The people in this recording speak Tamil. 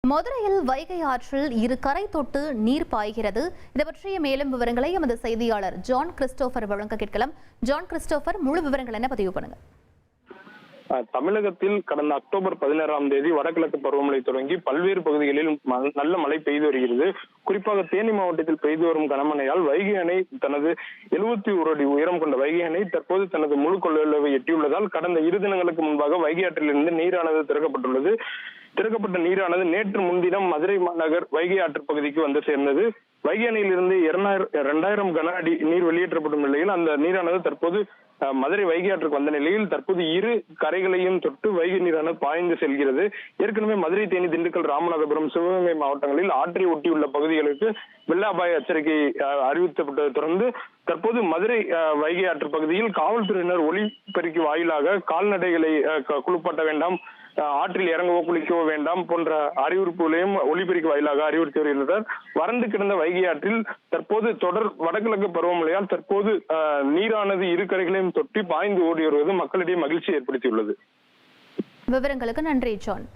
மதுரையில் வைகை ஆற்றில் இரு கரை தொட்டு நீர் பாய்கிறது. இது பற்றிய மேலும் விவரங்களை எமது செய்தியாளர் ஜான் கிறிஸ்டோபர் வழங்க கேட்கலாம். ஜான் கிறிஸ்டோபர், முழு விவரங்கள் என்ன பதிவு பண்ணுங்க. தமிழகத்தில் கடந்த அக்டோபர் 16ஆம் தேதி வடகிழக்கு பருவமழை தொடங்கி பல்வேறு பகுதிகளில் நல்ல மழை பெய்து வருகிறது. குறிப்பாக தேனி மாவட்டத்தில் பெய்து வரும் கனமழையால் வைகை அணை தனது 71 அடி உயரம் கொண்ட வைகை அணை தற்போது தனது முழு கொள்ளளவை எட்டியுள்ளதால் கடந்த 2 தினங்களுக்கு முன்பாக வைகை ஆற்றிலிருந்து நீரானது திறக்கப்பட்டுள்ளது. திறக்கப்பட்ட நீரானது நேற்று முன்தினம் மதுரை மாநகர் வைகை ஆற்று பகுதிக்கு வந்து சேர்ந்தது. வைகை அணையிலிருந்து 2000 கன அடி நீர் வெளியேற்றப்படும் நிலையில் அந்த நீரானது தற்போது மதுரை வைகை ஆற்றுக்கு வந்த நிலையில் தற்போது இரு கரைகளையும் தொட்டு வைகை நீரானது பாய்ந்து செல்கிறது. ஏற்கனவே மதுரை, தேனி, திண்டுக்கல், ராமநாதபுரம், சிவகங்கை மாவட்டங்களில் ஆற்றை ஒட்டியுள்ள பகுதிகளுக்கு வெள்ள அபாய எச்சரிக்கை அறிவிக்கப்பட்டதை தொடர்ந்து தற்போது மதுரை வைகை ஆற்று பகுதியில் காவல்துறையினர் ஒலிபெருக்கி வாயிலாக கால்நடைகளை குளிப்பாட்ட வேண்டாம், ஆற்றில் இறங்கவோ குளிக்கவோ வேண்டாம் போன்ற அறிவுறுப்புகளையும் ஒலிபெருக்கி வாயிலாக அறிவுறுத்தி வருகின்றனர். வறண்டு கிடந்த வைகை ஆற்றில் தற்போது தொடர் வடகிழக்கு பருவமழையால் தற்போது நீரானது இரு கரைகளையும் தொட்டி பாய்ந்து ஓடி வருவது மக்களிடையே மகிழ்ச்சி ஏற்படுத்தியுள்ளது. விவரங்களுக்கு நன்றி ஜான்.